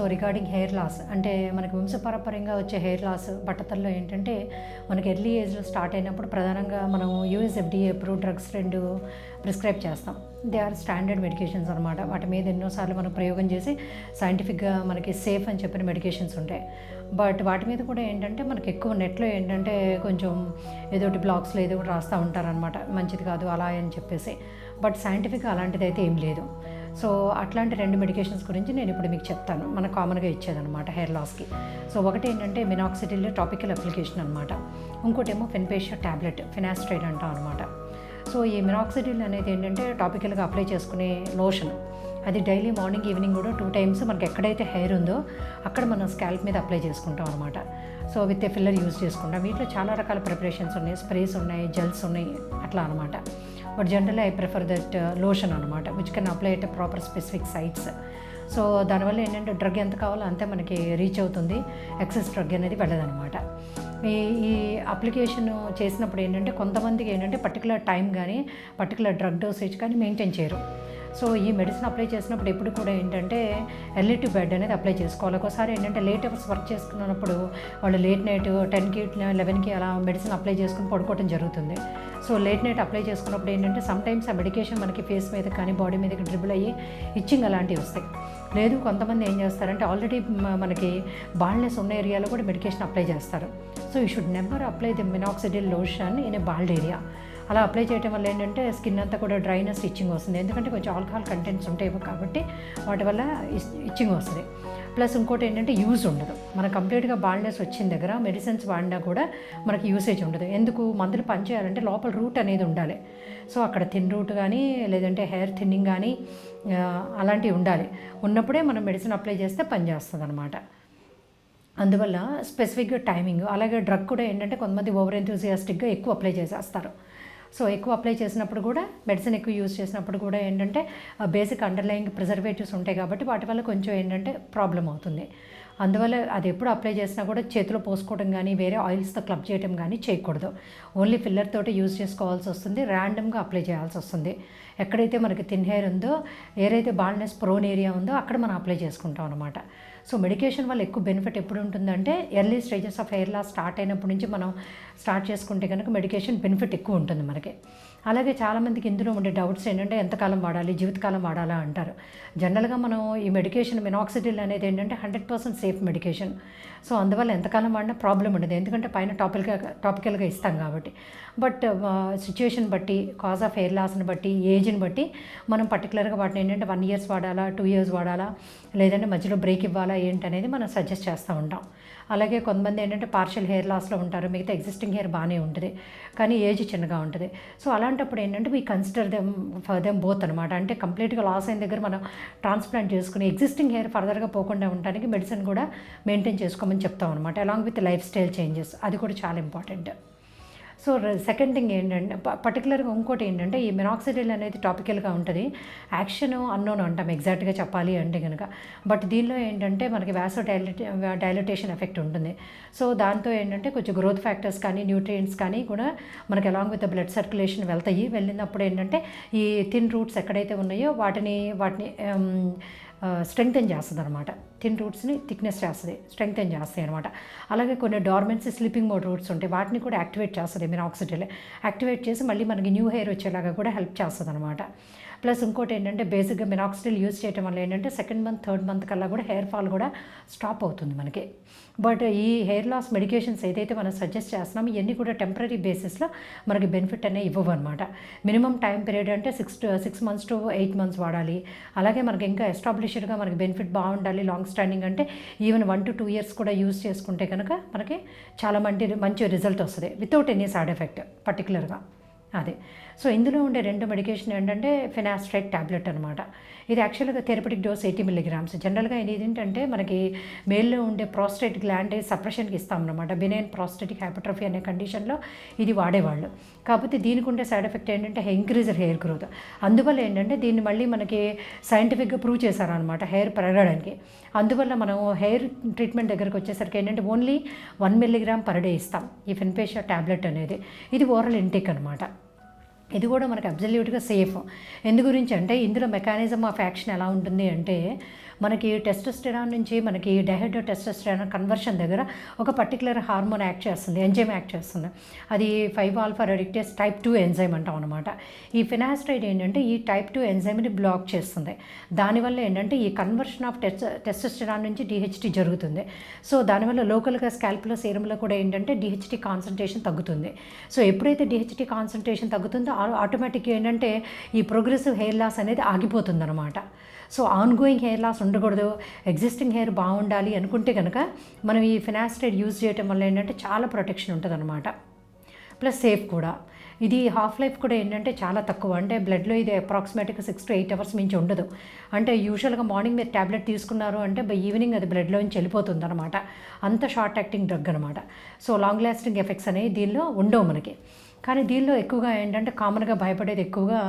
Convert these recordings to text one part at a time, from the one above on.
So regarding hair loss అంటే మనకి వంశపారంపర్యంగా వచ్చే హెయిర్ లాస్ బట్టతల్లో ఏంటంటే మనకి ఎర్లీ ఏజ్లో స్టార్ట్ అయినప్పుడు ప్రధానంగా మనం యూఎస్ఎఫ్డిఏ అప్రూవ్ డ్రగ్స్ 2 ప్రిస్క్రైబ్ చేస్తాం. దే ఆర్ స్టాండర్డ్ మెడికేషన్స్ అనమాట. వాటి మీద ఎన్నోసార్లు మనం ప్రయోగం చేసి సైంటిఫిక్గా మనకి సేఫ్ అని చెప్పిన మెడికేషన్స్ ఉంటాయి. బట్ వాటి మీద కూడా ఏంటంటే మనకి ఎక్కువ నెట్లో ఏంటంటే కొంచెం ఏదోటి బ్లాగ్స్లో ఏదో ఒకటి రాస్తూ ఉంటారనమాట, మంచిది కాదు అలా అని చెప్పేసి. బట్ సైంటిఫిక్గా అలాంటిది అయితే ఏం లేదు. సో అట్లాంటి 2 మెడికేషన్స్ గురించి నేను ఇప్పుడు మీకు చెప్తాను, మన కామన్గా ఇచ్చేదనమాట హెయిర్ లాస్కి. సో ఒకటి ఏంటంటే మినాక్సిడిల్ టాపికల్ అప్లికేషన్ అనమాట. ఇంకోటేమో ఫెన్పేషియా ట్యాబ్లెట్, ఫినాస్ట్రైడ్ అంటాం అనమాట. సో ఈ మినాక్సిడిల్ అనేది ఏంటంటే టాపికల్గా అప్లై చేసుకునే లోషన్. అది డైలీ మార్నింగ్ ఈవినింగ్ కూడా 2 టైమ్స్ మనకి ఎక్కడైతే హెయిర్ ఉందో అక్కడ మనం స్కాల్ప్ మీద అప్లై చేసుకుంటాం అనమాట. So with a filler use చేసుకుంటాం. వీటిలో చాలా రకాల ప్రిపరేషన్స్ ఉన్నాయి, స్ప్రేస్ ఉన్నాయి, జెల్స్ ఉన్నాయి, అట్లా అనమాట. But generally I prefer that lotion అనమాట, which can apply at proper specific sites. So దానివల్ల ఏంటంటే డ్రగ్ ఎంత కావాలో అంతే మనకి రీచ్ అవుతుంది, ఎక్సెస్ డ్రగ్ అనేది వెళ్ళదనమాట. ఈ అప్లికేషన్ చేసినప్పుడు ఏంటంటే కొంతమందికి ఏంటంటే పర్టికులర్ టైం కానీ పర్టికులర్ డ్రగ్ డోసేజ్ కానీ మెయింటైన్ చేయరు. సో ఈ మెడిసిన్ అప్లై చేసినప్పుడు ఎప్పుడు కూడా ఏంటంటే ఎర్లీ టు బెడ్ అనేది అప్లై చేసుకోవాలి. ఒకసారి ఏంటంటే లేట్ అవర్స్ వర్క్ చేసుకున్నప్పుడు వాళ్ళు లేట్ నైట్ 10కి 11కి అలా మెడిసిన్ అప్లై చేసుకుని పడుకోవడం జరుగుతుంది. సో లేట్ నైట్ అప్లై చేసుకున్నప్పుడు ఏంటంటే సమ్టైమ్స్ ఆ మెడికేషన్ మనకి ఫేస్ మీద కానీ బాడీ మీదకి డ్రిబుల్ అయ్యి ఇచ్చింగ్ అలాంటివి వస్తాయి. లేదు కొంతమంది ఏం చేస్తారంటే ఆల్రెడీ మనకి బాల్డ్నెస్ ఉన్న ఏరియాలో కూడా మెడికేషన్ అప్లై చేస్తారు. So you should never apply the minoxidil lotion in a bald area. అలా అప్లై చేయడం వల్ల ఏంటంటే స్కిన్ అంతా కూడా డ్రైనెస్, ఇచ్చింగ్ వస్తుంది. ఎందుకంటే కొంచెం ఆల్కహాల్ కంటెంట్స్ ఉంటాయి కాబట్టి వాటి వల్ల ఇచ్చింగ్ వస్తుంది. ప్లస్ ఇంకోటి ఏంటంటే యూజ్ ఉండదు. మనకు కంప్లీట్గా బాల్డ్నెస్ వచ్చిన దగ్గర మెడిసిన్స్ వాడినా కూడా మనకి యూసేజ్ ఉండదు. ఎందుకు మందులు పనిచేయాలంటే లోపల రూట్ అనేది ఉండాలి. సో అక్కడ థిన్ రూట్ కానీ లేదంటే హెయిర్ థిన్నింగ్ కానీ అలాంటివి ఉండాలి. ఉన్నప్పుడే మనం మెడిసిన్ అప్లై చేస్తే పనిచేస్తుంది అనమాట. అందువల్ల స్పెసిఫిక్గా టైమింగ్. అలాగే డ్రగ్ కూడా ఏంటంటే కొంతమంది ఓవర్ ఎంతూజియాస్టిక్గా ఎక్కువ అప్లై చేసేస్తారు. సో ఎక్కువ అప్లై చేసినప్పుడు కూడా మెడిసిన్ ఎక్కువ యూజ్ చేసినప్పుడు కూడా ఏంటంటే బేసిక్ అండర్లయింగ్ ప్రిజర్వేటివ్స్ ఉంటాయి కాబట్టి వాటి వల్ల కొంచెం ఏంటంటే ప్రాబ్లం అవుతుంది. అందువల్ల అది ఎప్పుడు అప్లై చేసినా కూడా చేతిలో పోసుకోవడం కానీ వేరే ఆయిల్స్తో క్లబ్ చేయడం కానీ చేయకూడదు. ఓన్లీ ఫిల్లర్ తోటి యూజ్ చేసుకోవాల్సి వస్తుంది, ర్యాండమ్గా అప్లై చేయాల్సి వస్తుంది. ఎక్కడైతే మనకి థిన్ హెయిర్ ఉందో, ఏదైతే బాల్డ్నెస్ ప్రోన్ ఏరియా ఉందో అక్కడ మనం అప్లై చేసుకుంటాం అనమాట. సో మెడికేషన్ వల్ల ఎక్కువ బెనిఫిట్ ఎప్పుడు ఉంటుందంటే early stages of hair loss start అయినప్పటి నుంచి మనం స్టార్ట్ చేసుకుంటే కనుక మెడికేషన్ బెనిఫిట్ ఎక్కువ ఉంటుంది మనకి. అలాగే చాలామందికి ఇందులో ఉండే డౌట్స్ ఏంటంటే ఎంతకాలం వాడాలి, జీవితకాలం వాడాలా అంటారు. జనరల్గా మనం ఈ మెడికేషన్ మినాక్సిడిల్ అనేది ఏంటంటే 100% సేఫ్ మెడికేషన్. సో అందువల్ల ఎంతకాలం వాడినా ప్రాబ్లం ఉండదు, ఎందుకంటే పైన టాపికల్గా ఇస్తాం కాబట్టి. బట్ సిచ్యువేషన్ బట్టి, కాజ్ ఆఫ్ హెయిర్ లాస్ని బట్టి, ఏజ్ని బట్టి మనం పర్టికులర్గా వాటిని ఏంటంటే 1 years వాడాలా, 2 years వాడాలా, లేదంటే మధ్యలో బ్రేక్ ఇవ్వాలా ఏంటనేది మనం సజెస్ట్ చేస్తూ ఉంటాం. అలాగే కొంతమంది ఏంటంటే పార్షియల్ హెయిర్ లాస్లో ఉంటారు, మిగతా ఎగ్జిస్టింగ్ హెయిర్ బాగానే ఉంటుంది కానీ ఏజ్ చిన్నగా ఉంటుంది. సో అలాంటప్పుడు ఏంటంటే వీ కన్సిడర్ దెమ్ బోత్ అనమాట. అంటే కంప్లీట్గా లాస్ అయిన దగ్గర మనం ట్రాన్స్ప్లాంట్ చేసుకుని ఎగ్జిస్టింగ్ హెయిర్ ఫర్దర్గా పోకుండా ఉండడానికి మెడిసిన్ కూడా మెయింటైన్ చేసుకోమని చెప్తాం అనమాట, along with life style changes. అది కూడా చాలా ఇంపార్టెంట్. సో సెకండ్ థింగ్ ఏంటంటే పర్టికులర్గా ఇంకోటి ఏంటంటే ఈ మినాక్సిడిల్ అనేది టాపికల్గా ఉంటుంది. యాక్షన్ అన్నోన్ అంటాం ఎగ్జాక్ట్గా చెప్పాలి అంటే కనుక. బట్ దీనిలో ఏంటంటే మనకి డైలటేషన్ ఎఫెక్ట్ ఉంటుంది. సో దాంతో ఏంటంటే కొంచెం గ్రోత్ ఫ్యాక్టర్స్ కానీ న్యూట్రియంట్స్ కానీ కూడా మనకి అలాంగ్ విత్ బ్లడ్ సర్క్యులేషన్ వెళ్తాయి. వెళ్ళినప్పుడు ఏంటంటే ఈ థిన్ రూట్స్ ఎక్కడైతే ఉన్నాయో వాటిని స్ట్రెంగ్తెన్ చేస్తుంది అనమాట. థిన్ రూట్స్ని థిక్నెస్ చేస్తుంది, స్ట్రెంగ్తెన్ చేస్తాయి అనమాట. అలాగే కొన్ని డార్మెన్సీ స్లీపింగ్ మోడ్ రూట్స్ ఉంటాయి, వాటిని కూడా యాక్టివేట్ చేస్తుంది మినాక్సిడిల్. యాక్టివేట్ చేసి మళ్ళీ మనకి న్యూ హెయిర్ వచ్చేలాగా కూడా హెల్ప్ చేస్తుంది అనమాట. ప్లస్ ఇంకోటి ఏంటంటే బేసిక్గా మినాక్సిడిల్ యూజ్ చేయడం వల్ల ఏంటంటే 2nd month 3rd month కల్లా కూడా హెయిర్ ఫాల్ కూడా స్టాప్ అవుతుంది మనకి. బట్ ఈ హెయిర్ లాస్ మెడికేషన్స్ ఏదైతే మనం సజెస్ట్ చేస్తున్నామో ఇవన్నీ కూడా టెంపరీ బేసిస్లో మనకి బెనిఫిట్ అనేది ఇవ్వవు అనమాట. మినిమం టైం పీరియడ్ అంటే 6 months to 8 months వాడాలి. అలాగే మనకి ఇంకా ఎస్టాబ్లిష్డ్గా మనకి బెనిఫిట్ బాగుండాలి, లాంగ్ స్టాండింగ్ అంటే ఈవెన్ 1 to 2 years కూడా యూజ్ చేసుకుంటే కనుక మనకి చాలా మంచి రిజల్ట్ వస్తుంది వితౌట్ ఎనీ సైడ్ ఎఫెక్ట్ పర్టికులర్గా. అదే. సో ఇందులో ఉండే 2 మెడికేషన్ ఏంటంటే ఫినాస్ట్రైడ్ ట్యాబ్లెట్ అనమాట. ఇది యాక్చువల్గా థెరపటిక్ డోస్ 80 mg. జనరల్గా ఇది ఏంటంటే మనకి మేల్లో ఉండే ప్రాస్టేట్ గ్లాండ్ సప్రెషన్కి ఇస్తామన్నమాట. బినైన్ ప్రాస్టేటిక్ హైపర్ట్రఫీ అనే కండిషన్లో ఇది వాడేవాళ్ళు. కాకపోతే దీనికి ఉండే సైడ్ ఎఫెక్ట్ ఏంటంటే ఇంక్రీజర్ హెయిర్ గ్రోత్. అందువల్ల ఏంటంటే దీన్ని మళ్ళీ మనకి సైంటిఫిక్గా ప్రూవ్ చేశారనమాట హెయిర్ పెరగడానికి. అందువల్ల మనం హెయిర్ ట్రీట్మెంట్ దగ్గరకు వచ్చేసరికి ఏంటంటే ఓన్లీ 1 mg per day ఇస్తాం ఈ ఫెన్పేషియా ట్యాబ్లెట్ అనేది. ఇది ఓరల్ ఇంటేక్ అనమాట. ఇది కూడా మనకి అబ్జల్యూట్గా సేఫ్. ఎందు గురించి అంటే ఇందులో మెకానిజం ఆఫ్ యాక్షన్ ఎలా ఉంటుంది అంటే మనకి టెస్టోస్టెరాన్ నుంచి మనకి డైహైడ్రోటెస్టోస్టెరాన్ కన్వర్షన్ దగ్గర ఒక పర్టికులర్ హార్మోన్ యాక్ట్ చేస్తుంది, ఎంజైమ్ యాక్ట్ చేస్తుంది. అది 5-ఆల్ఫా రెడిక్టేస్ టైప్ 2 ఎంజైమ్ అంటాం అనమాట. ఈ ఫినాస్ట్రైడ్ ఏంటంటే ఈ టైప్ 2 ఎంజైమ్ని బ్లాక్ చేస్తుంది. దానివల్ల ఏంటంటే ఈ కన్వర్షన్ ఆఫ్ టెస్టోస్టెరాన్ నుంచి డిహెచ్టీ జరుగుతుంది. సో దానివల్ల లోకల్గా స్కాల్ప్లో సీరంలో కూడా ఏంటంటే డిహెచ్టీ కాన్సన్ట్రేషన్ తగ్గుతుంది. సో ఎప్పుడైతే డిహెచ్టీ కాన్సన్ట్రేషన్ తగ్గుతుందో ఆటోమేటిక్గా ఏంటంటే ఈ ప్రోగ్రెసివ్ హెయిర్ లాస్ అనేది ఆగిపోతుంది అనమాట. సో ఆన్గోయింగ్ హెయిర్ లాస్ ఉండకూడదు, ఎగ్జిస్టింగ్ హెయిర్ బాగుండాలి అనుకుంటే కనుక మనం ఈ ఫినాస్ట్రైడ్ యూజ్ చేయడం వల్ల ఏంటంటే చాలా ప్రొటెక్షన్ ఉంటుంది అనమాట. ప్లస్ సేఫ్ కూడా. ఇది హాఫ్ లైఫ్ కూడా ఏంటంటే చాలా తక్కువ, అంటే బ్లడ్లో ఇది అప్రాక్సిమేట్గా 6 to 8 hours మించి ఉండదు. అంటే యూజువల్గా మార్నింగ్ మీరు ట్యాబ్లెట్ తీసుకున్నారు అంటే బై ఈవినింగ్ అది బ్లడ్లోంచి వెళ్ళిపోతుంది అనమాట. అంత షార్ట్ యాక్టింగ్ డ్రగ్ అనమాట. సో లాంగ్ లాస్టింగ్ ఎఫెక్ట్స్ అనేవి దీనిలో ఉండవు మనకి. కానీ దీనిలో ఎక్కువగా ఏంటంటే కామన్గా భయపడేది ఎక్కువగా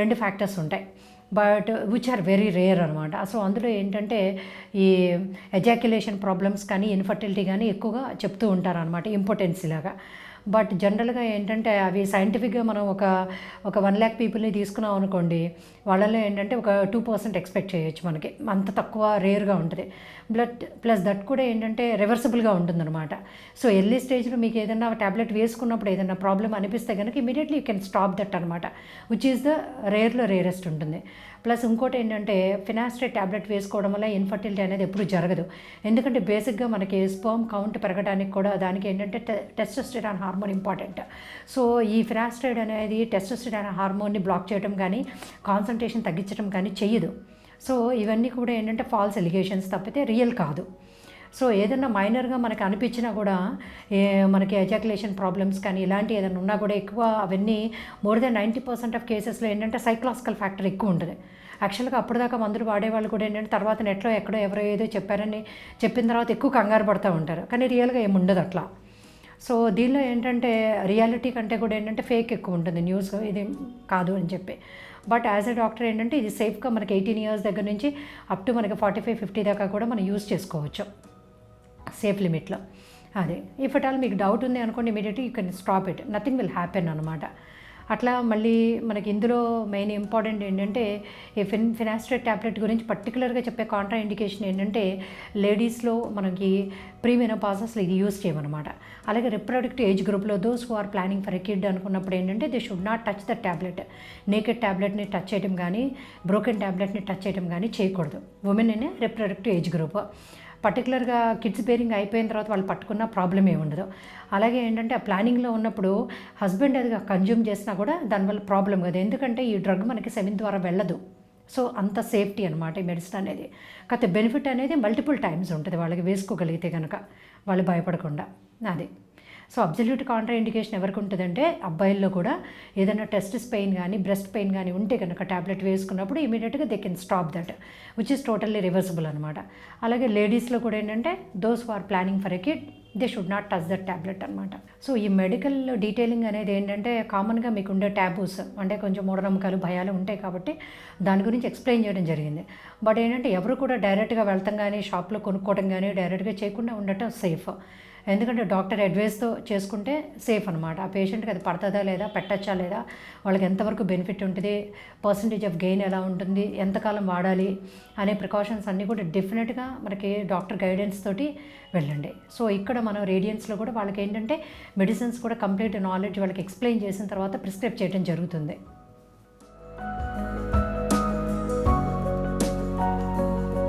2 ఫ్యాక్టర్స్ ఉంటాయి, but which are very rare అనమాట. సో అందులో ఏంటంటే ఈ ఎజాక్యులేషన్ ప్రాబ్లమ్స్ కానీ ఇన్ఫర్టిలిటీ కానీ ఎక్కువగా చెప్తూ ఉంటారు అనమాట, ఇంపార్టెన్సీ లాగా. బట్ జనరల్గా ఏంటంటే అవి సైంటిఫిక్గా మనం ఒక 1 lakh పీపుల్ని తీసుకున్నాం అనుకోండి, వాళ్ళలో ఏంటంటే ఒక 2% ఎక్స్పెక్ట్ చేయొచ్చు మనకి, అంత తక్కువ రేర్గా ఉంటుంది. ప్లస్ దట్ కూడా ఏంటంటే రివర్సిబుల్గా ఉంటుందన్నమాట. సో ఎర్లీ స్టేజ్లో మీకు ఏదైనా ట్యాబ్లెట్ వేసుకున్నప్పుడు ఏదైనా ప్రాబ్లం అనిపిస్తే కనుక immediately you can stop that అనమాట, విచ్ ఈస్ ద రేరెస్ట్ ఉంటుంది. ప్లస్ ఇంకోటి ఏంటంటే ఫినాస్ట్రైడ్ ట్యాబ్లెట్ వేసుకోవడం వల్ల ఇన్ఫర్టిలిటీ అనేది ఎప్పుడు జరగదు. ఎందుకంటే బేసిక్గా మనకి స్పర్మ్ కౌంట్ పెరగడానికి కూడా దానికి ఏంటంటే టెస్టోస్టెరాన్ హార్మోన్ ఇంపార్టెంట్. సో ఈ ఫినాస్ట్రైడ్ అనేది టెస్టోస్టెరాన్ హార్మోన్ని బ్లాక్ చేయడం కానీ కాన్సన్ట్రేషన్ తగ్గించడం కానీ చెయ్యదు. సో ఇవన్నీ కూడా ఏంటంటే ఫాల్స్ ఎలిగేషన్స్ తప్పితే రియల్ కాదు. సో ఏదైనా మైనర్గా మనకి అనిపించినా కూడా మనకి ఎజాక్యులేషన్ ప్రాబ్లమ్స్ కానీ ఇలాంటి ఏదైనా ఉన్నా కూడా ఎక్కువ అవన్నీ మోర్ దెన్ 90% ఆఫ్ కేసెస్లో ఏంటంటే సైకలాజికల్ ఫ్యాక్టర్ ఎక్కువ ఉంటుంది. యాక్చువల్గా అప్పటిదాకా మందులు వాడేవాళ్ళు కూడా ఏంటంటే తర్వాత నెట్లో ఎక్కడో ఎవరో ఏదో చెప్పిన తర్వాత ఎక్కువ కంగారు పడుతూ ఉంటారు, కానీ రియల్గా ఏముండదు అట్లా. సో దీనిలో ఏంటంటే రియాలిటీ కంటే కూడా ఏంటంటే ఫేక్ ఎక్కువ ఉంటుంది, న్యూస్ ఇది కాదు అని చెప్పి. బట్ యాజ్ ఎ డాక్టర్ ఏంటంటే ఇది సేఫ్గా మనకి 18 years దగ్గర నుంచి అప్ టు మనకి 45-50 దాకా కూడా మనం యూజ్ చేసుకోవచ్చు సేఫ్ లిమిట్లో. అదే ఇఫ్ అట్ ఆల్ మీకు డౌట్ ఉంది అనుకోండి, immediately you can stop it, nothing will happen అనమాట. అట్లా మళ్ళీ మనకి ఇందులో మెయిన్ ఇంపార్టెంట్ ఏంటంటే ఈ ఫినాస్ట్రైడ్ ట్యాబ్లెట్ గురించి పర్టికులర్గా చెప్పే కాంట్రా ఇండికేషన్ ఏంటంటే లేడీస్లో మనకి ప్రీమెనోపాజ్ అసలు ఇది యూజ్ చేయమన్నమాట. అలాగే రిప్రొడక్టివ్ ఏజ్ గ్రూప్లో those who are planning for a kid అనుకున్నప్పుడు ఏంటంటే they should not touch the tablet. Naked ట్యాబ్లెట్ని టచ్ చేయడం కానీ బ్రోకెన్ ట్యాబ్లెట్ని టచ్ చేయడం కానీ చేయకూడదు women in reproductive age group. పర్టికులర్గా కిడ్స్ బేరింగ్ అయిపోయిన తర్వాత వాళ్ళు పట్టుకున్న ప్రాబ్లం ఏమి ఉండదు. అలాగే ఏంటంటే ఆ ప్లానింగ్లో ఉన్నప్పుడు హస్బెండ్ అది కన్జ్యూమ్ చేసినా కూడా దానివల్ల ప్రాబ్లం కదా, ఎందుకంటే ఈ డ్రగ్ మనకి సెమెన్ ద్వారా వెళ్ళదు. సో అంత సేఫ్టీ అనమాట ఈ మెడిసిన్ అనేది. కాకపోతే బెనిఫిట్ అనేది మల్టిపుల్ టైమ్స్ ఉంటుంది వాళ్ళకి వేసుకోగలిగితే కనుక, వాళ్ళు భయపడకుండా. అది సో అబ్జల్యూట్ కాంట్రా ఇండికేషన్ ఎవరికి ఉంటుందంటే అబ్బాయిల్లో కూడా ఏదైనా టెస్టిస్ పెయిన్ కానీ బ్రెస్ట్ పెయిన్ కానీ ఉంటే కనుక ట్యాబ్లెట్ వేసుకున్నప్పుడు ఇమీడియట్గా they can stop that, which is totally reversible అనమాట. అలాగే లేడీస్లో కూడా ఏంటంటే those who are planning for a kid they should not touch that tablet అనమాట. సో ఈ మెడికల్ డీటెయిలింగ్ అనేది ఏంటంటే కామన్గా మీకు ఉండే ట్యాబూస్ అంటే కొంచెం మూఢనమ్మకాలు భయాలు ఉంటాయి కాబట్టి దాని గురించి ఎక్స్ప్లెయిన్ చేయడం జరిగింది. బట్ ఏంటంటే ఎవరు కూడా డైరెక్ట్గా వెళ్తాం కానీ షాప్లో కొనుక్కోవడం కానీ డైరెక్ట్గా చేయకుండా ఉండటం సేఫ్. ఎందుకంటే డాక్టర్ అడ్వైస్తో చేసుకుంటే సేఫ్ అనమాట. ఆ పేషెంట్కి అది పడుతుందా లేదా, పెట్టచ్చా లేదా, వాళ్ళకి ఎంతవరకు బెనిఫిట్ ఉంటుంది, పర్సంటేజ్ ఆఫ్ గెయిన్ ఎలా ఉంటుంది, ఎంతకాలం వాడాలి అనే ప్రికాషన్స్ అన్నీ కూడా డెఫినెట్గా మనకి డాక్టర్ గైడెన్స్ తోటి వెళ్ళండి. సో ఇక్కడ మనం రేడియన్స్లో కూడా వాళ్ళకి ఏంటంటే మెడిసిన్స్ కూడా కంప్లీట్ నాలెడ్జ్ వాళ్ళకి ఎక్స్ప్లెయిన్ చేసిన తర్వాత ప్రిస్క్రైబ్ చేయడం జరుగుతుంది.